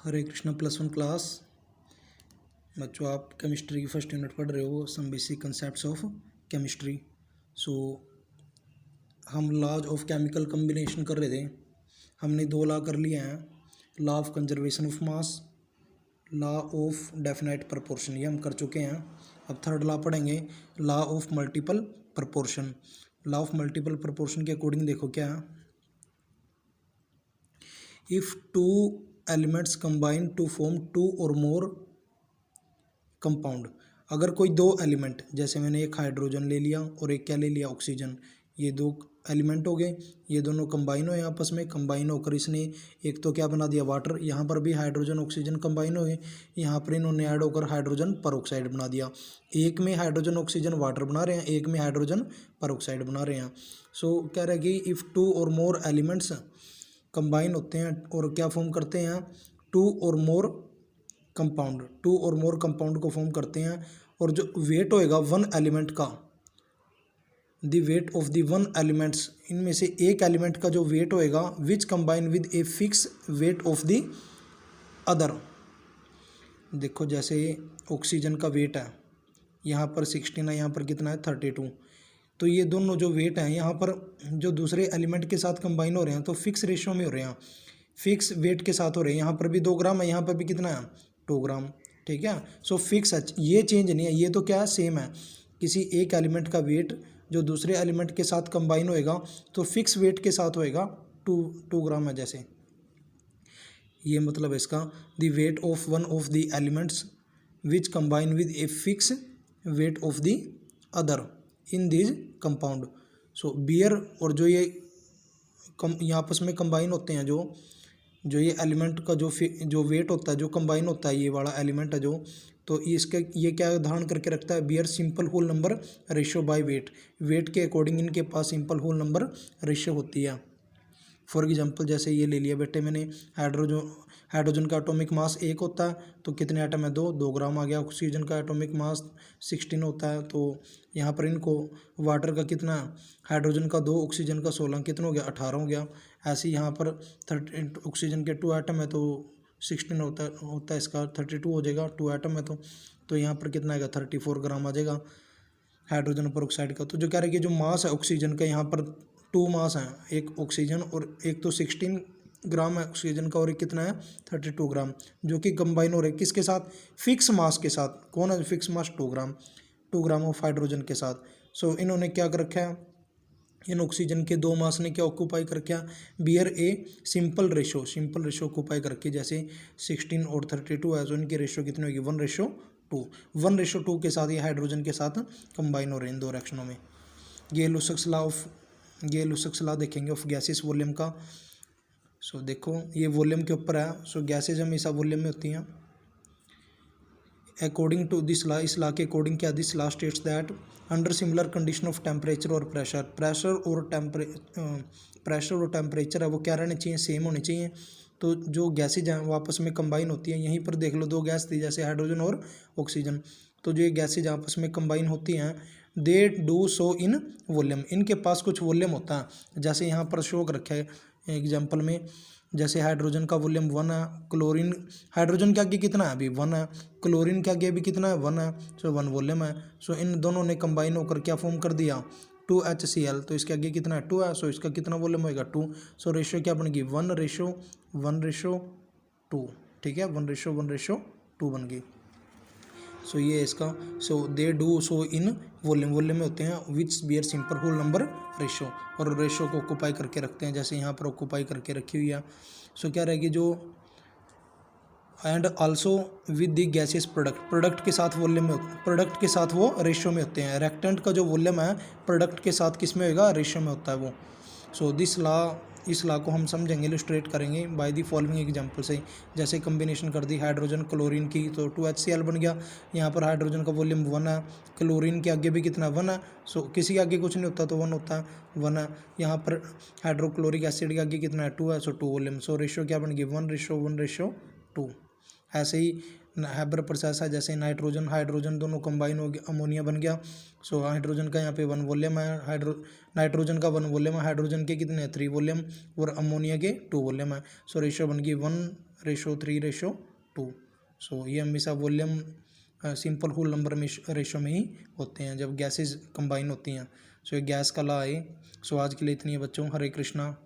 हरे Krishna +1 class. बच्चों, आप chemistry की फर्स्ट यूनिट पढ़ रहे हो, some basic concepts of chemistry. So हम लॉज ऑफ केमिकल कम्बिनेशन कर रहे थे। हमने 2 लॉ कर लिए हैं, law of conservation of mass, law of definite proportion, ये हम कर चुके हैं। अब थर्ड लॉ पढ़ेंगे, law of multiple proportion. Law of multiple proportion के अकॉर्डिंग देखो क्या है, if two elements combine to form 2 और मोर कंपाउंड। अगर कोई 2 एलिमेंट, जैसे मैंने एक हाइड्रोजन ले लिया और एक क्या ले लिया, ऑक्सीजन, ये 2 एलिमेंट हो गए, ये दोनों कंबाइन हुए आपस में। कंबाइन होकर इसने एक तो क्या बना दिया, वाटर। यहाँ पर भी हाइड्रोजन ऑक्सीजन कंबाइन हुए, यहाँ पर इन्होंने ऐड होकर हाइड्रोजन परऑक्साइड बना दिया। एक में हाइड्रोजन ऑक्सीजन वाटर बना रहे हैं, एक में हाइड्रोजन परऑक्साइड बना रहे हैं। सो कह रहे हैं कि इफ़ 2 और मोर एलिमेंट्स कंबाइन होते हैं और क्या फॉर्म करते हैं, 2 और मोर कंपाउंड, 2 और मोर कंपाउंड को फॉर्म करते हैं। और जो वेट होएगा 1 एलिमेंट का, the weight of the 1 elements, इनमें से एक एलिमेंट का जो वेट होएगा, which combine with a fix weight of the other. देखो जैसे ऑक्सीजन का वेट है यहाँ पर 16 है, यहाँ पर कितना है 32। तो ये दोनों जो वेट हैं यहाँ पर जो दूसरे एलिमेंट के साथ कंबाइन हो रहे हैं तो फिक्स रेशियो में हो रहे हैं, फिक्स वेट के साथ हो रहे हैं। यहाँ पर भी 2 ग्राम है, यहाँ पर भी कितना है 2 ग्राम, ठीक है। सो फिक्स है, ये चेंज नहीं है, ये तो क्या है सेम है। किसी एक एलिमेंट का वेट जो दूसरे एलिमेंट के साथ कंबाइन होएगा तो फिक्स वेट के साथ होएगा, 2 ग्राम है जैसे, ये मतलब है इसका। The weight of one of the elements which combine with a fix weight of the other in this compound. So bear और जो ये ये आपस में कंबाइन होते हैं, जो ये एलिमेंट का जो वेट होता है, जो कंबाइन होता है, ये वाला एलिमेंट है जो, तो इसके ये क्या धारण करके रखता है, bear simple whole number ratio by weight. Weight के अकॉर्डिंग इनके पास सिंपल होल नंबर रेशियो होती है। फॉर एग्जांपल जैसे ये ले लिया बेटे मैंने, हाइड्रोजन का एटॉमिक मास 1 होता है तो कितने एटम है, 2 ग्राम आ गया। ऑक्सीजन का एटॉमिक मास 16 होता है, तो यहाँ पर इनको वाटर का कितना, हाइड्रोजन का 2, ऑक्सीजन का 16, कितना हो गया 18 हो गया। ऐसे ही यहाँ पर 30, ऑक्सीजन के 2 एटम है तो 16 होता है इसका 32 हो जाएगा, 2 एटम है तो यहाँ पर कितना आएगा 34 ग्राम आ जाएगा हाइड्रोजन पर ऑक्साइड का। तो जो कह रहे हैं कि जो मास है ऑक्सीजन का, यहाँ पर 2 मास हैं, एक ऑक्सीजन और एक तो 16 ग्राम है ऑक्सीजन का और एक कितना है 32 ग्राम, जो कि कंबाइन हो रहे किसके साथ, फिक्स मास के साथ। कौन है fix mass, 2 gram of hydrogen के साथ। सो इन्होंने क्या कर रखा है, इन ऑक्सीजन के 2 मास ने क्या ऑक्यूपाई कर रखा, bear a simple ratio occupy कर रखी। जैसे 16 और 32 है तो इनकी रेशो कितनी होगी, 1:2। 1:2 के साथ ये हाइड्रोजन के साथ कंबाइन हो रहे हैं इन 2 रिएक्शनों में। ये लुसक्स लॉ देखेंगे ऑफ गैसेस वॉल्यूम का। सो देखो ये वॉल्यूम के ऊपर है। सो गैसेज हमेशा वॉल्यूम में होती हैं। अकॉर्डिंग टू दिस लॉ, इस लॉ के अकॉर्डिंग क्या, this law states that under similar condition of temperature और प्रेशर और टेम्परेचर है वो क्या रहने चाहिए, सेम होने चाहिए। तो जो गैसेज हैं वो आपस में कंबाइन होती हैं। यहीं पर देख लो 2 गैस थी जैसे हाइड्रोजन और ऑक्सीजन, तो जो ये गैसेज आपस में कंबाइन होती हैं, they do so in volume, इनके पास कुछ वॉल्यूम होता है। जैसे यहाँ पर शो कर रखा है एग्जाम्पल में, जैसे हाइड्रोजन का वॉल्यूम 1 है, क्लोरीन, हाइड्रोजन के आगे कितना है अभी 1 है, क्लोरीन के आगे भी कितना है 1 है, सो 1 वॉल्यूम है। सो इन दोनों ने कंबाइन होकर क्या फॉर्म कर दिया, 2HCl, तो इसके आगे कितना है 2 है, सो इसका कितना वॉल्यूम होगा 2। सो रेशियो क्या बनेगी 1:1:2, ठीक है, 1:1:2 बन गई। सो ये है इसका। सो they do so in volume में होते हैं which bear simple whole number ratio, और रेशो को ऑक्यूपाई करके रखते हैं, जैसे यहाँ पर ऑक्यूपाई करके रखी हुई है। सो क्या रहेगी जो, and also with the gases product के साथ वॉल्यूम में, प्रोडक्ट के साथ वो रेशियो में होते हैं। रिएक्टेंट का जो वॉल्यूम है प्रोडक्ट के साथ किस में होगा, रेशियो में होता है वो। सो दिस लॉ, इस लॉ को हम समझेंगे, इलस्ट्रेट करेंगे बाय दी फॉलोइंग एग्जांपल से। जैसे कंबिनेशन कर दी हाइड्रोजन क्लोरीन की तो 2HCl बन गया। यहाँ पर हाइड्रोजन का वॉल्यूम 1 है, क्लोरीन के आगे भी कितना 1 है, सो किसी के आगे कुछ नहीं होता तो 1 होता है, 1 है। यहाँ पर हाइड्रोक्लोरिक एसिड के आगे कितना है 2 है, सो 2 वॉल्यूम। सो रेशियो क्या बन गई 1:1:2। ऐसे ही हैबर प्रोसेस है, जैसे नाइट्रोजन हाइड्रोजन दोनों कंबाइन हो गया, अमोनिया बन गया। सो हाइड्रोजन का यहाँ पे 1 वॉल्यूम है, नाइट्रोजन का 1 वॉल्यूम है, हाइड्रोजन के कितने 3 वॉल्यूम और अमोनिया के 2 वॉल्यूम है। सो रेशो बन गई 1:3:2। सो ये हमेशा वॉल्यूम सिंपल होल नंबर में रेशो में ही होते हैं जब गैसेज कंबाइन होती हैं। सो ये गैस का लॉ है। सो आज के लिए इतनी है बच्चों, हरे कृष्णा।